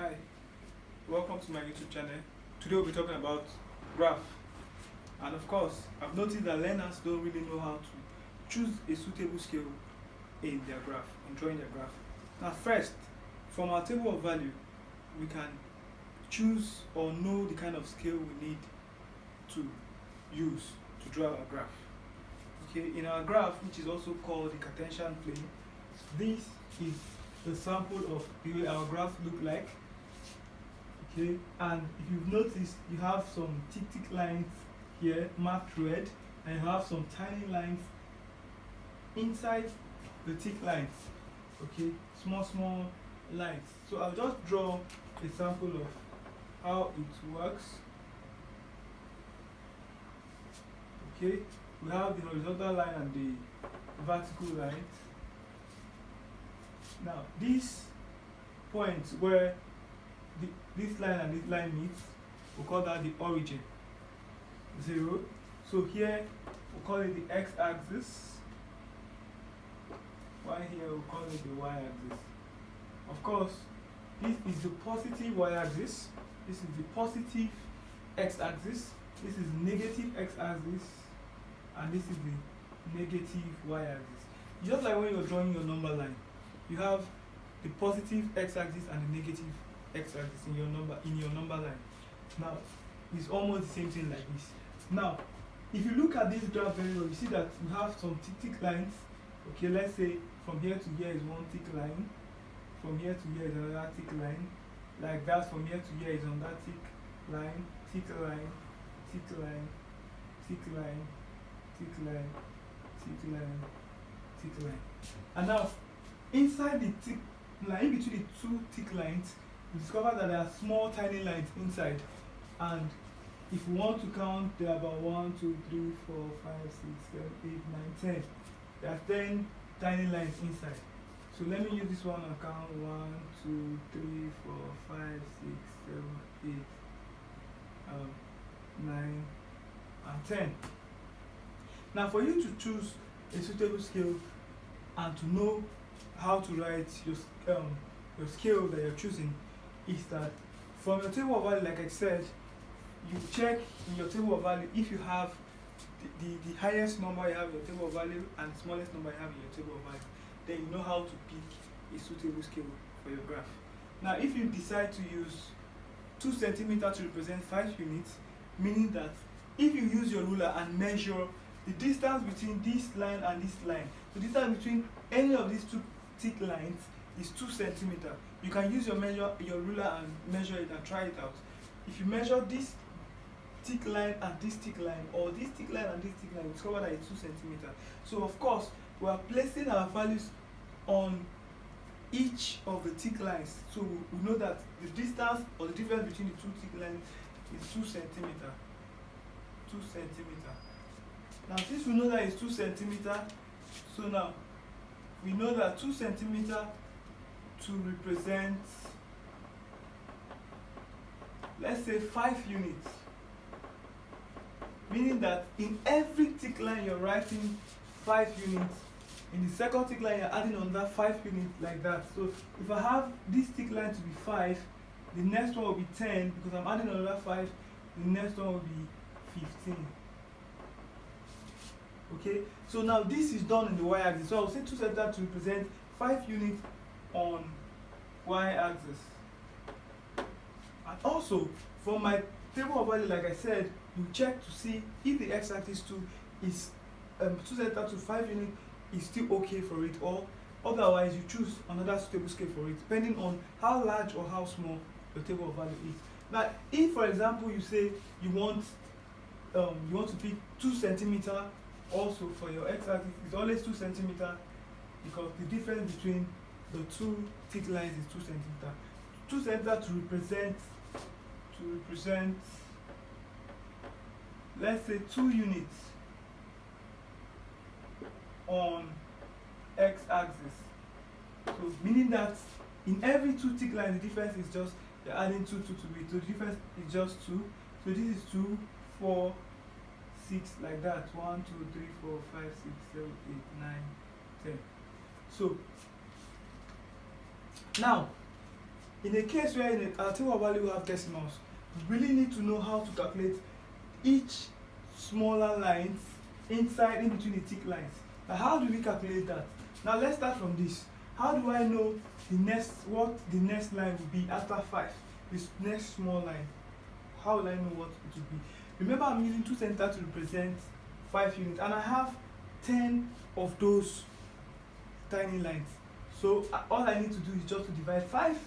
Hi, welcome to my YouTube channel. Today we'll be talking about graph. And of course, I've noticed that learners don't really know how to choose a suitable scale in their graph, in drawing their graph. Now first, from our table of value, we can choose or know the kind of scale we need to use to draw our graph. Okay, in our graph, which is also called the Cartesian plane, this is the sample of the way our graph look like. Okay, and if you've noticed, you have some tick lines here marked red, and you have some tiny lines inside the tick lines. Okay, small lines. So I'll just draw a sample of how it works. Okay, we have the horizontal line and the vertical line. Now these points where this line and this line meet, we'll call that the origin, 0. So here we'll call it the x-axis, while here we'll call it the y-axis. Of course, this is the positive y-axis, this is the positive x-axis, this is negative x-axis, and this is the negative y-axis. Just like when you're drawing your number line, you have the positive x-axis and the negative x-axis in your number line. Now it's almost the same thing like this. Now if you look at this graph very well, you see that you have some tick lines. Okay, let's say from here to here is one tick line, from here to here is another tick line, like that. From here to here is another tick line, tick line, tick line, tick line, tick line, tick line, tick line. And now inside the tick line, in between the two tick lines, we discover that there are small tiny lines inside, and if we want to count, there are about 1, 2, 3, 4, 5, 6, 7, 8, 9, 10. There are 10 tiny lines inside. So let me use this one and count 1, 2, 3, 4, 5, 6, 7, 8, 9, and 10. Now for you to choose a suitable scale and to know how to write your scale that you're choosing, is that from your table of value, like I said, you check in your table of value if you have the highest number you have in your table of value and the smallest number you have in your table of value. Then you know how to pick a suitable scale for your graph. Now if you decide to use 2 centimeters to represent 5 units, meaning that if you use your ruler and measure the distance between this line and this line, the distance between any of these two tick lines is 2 centimeters. You can use your ruler and measure it and try it out. If you measure this tick line and this tick line, or this tick line and this tick line, you discover that it's 2 centimeters. So of course we are placing our values on each of the tick lines. So we know that the distance or the difference between the two tick lines is 2 centimeters. 2 centimeters. Now since we know that it's 2 centimeters, so now we know that 2 centimeters to represent, let's say 5 units, meaning that in every tick line you're writing 5 units, in the second tick line you're adding on that 5 units, like that. So if I have this tick line to be 5, the next one will be 10, because I'm adding another 5, the next one will be 15. Okay, so now this is done in the y-axis. So I'll say 2 centimeters to represent 5 units on y-axis. And also for my table of value, like I said, you check to see if the x-axis too is 2 centimeters to 5 units is still okay for it, or otherwise you choose another suitable scale for it, depending on how large or how small your table of value is. Now if for example you say you want to pick 2 centimeters also for your x-axis, is always 2 centimeters, because the difference between the two tick lines is 2 centimeters. 2 centimeters to represent, let's say 2 units on x-axis. So meaning that in every 2 tick lines, the difference is just, you're adding 2 to it. So the difference is just 2. So this is 2, 4, 6, like that. 1, 2, 3, 4, 5, 6, 7, 8, 9, 10. So now in a case where in a table value we have decimals, we really need to know how to calculate each smaller lines inside in between the thick lines. Now how do we calculate that? Now let's start from this. How do I know what the next line will be after 5? This next small line. How will I know what it will be? Remember, I'm using 2 centimeters to represent 5 units, and I have 10 of those tiny lines. So all I need to do is just to divide 5,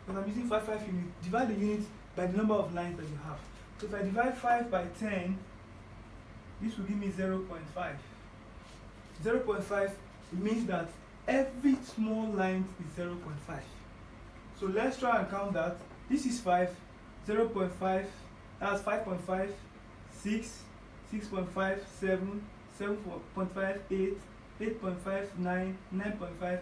because I'm using 5 units, divide the units by the number of lines that you have. So if I divide 5 by 10, this will give me 0.5. 0.5 means that every small line is 0.5. So let's try and count that. This is 5, 0.5, that's 5.5, 6, 6.5, 7, 7.5, 8, 8.5, 9, 9.5,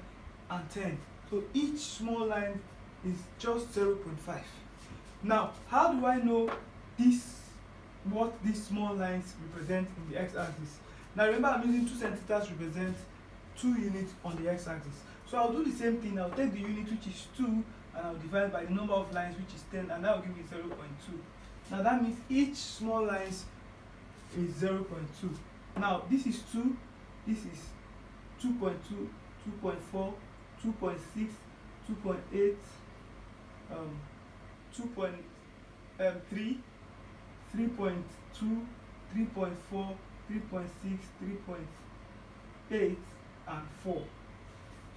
and 10. So each small line is just 0.5. Now, how do I know what these small lines represent in the x-axis? Now remember, I'm using 2 centimeters to represent 2 units on the x-axis. So I'll do the same thing. I'll take the unit, which is 2, and I'll divide by the number of lines, which is 10, and that will give me 0.2. Now that means each small line is 0.2. Now this is 2, this is 2.2, 2.4, 2.6, 2.8, 2.3, 3.2, 3.4, 3.6, 3.8, and 4.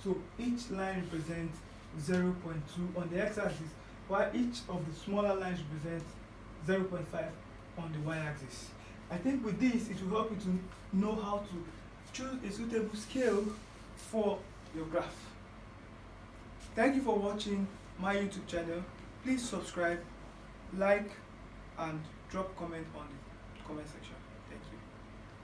So each line represents 0.2 on the x-axis, while each of the smaller lines represents 0.5 on the y-axis. I think with this, it will help you to know how to choose a suitable scale for your graph. Thank you for watching my YouTube channel. Please subscribe, like, and drop comment on the comment section.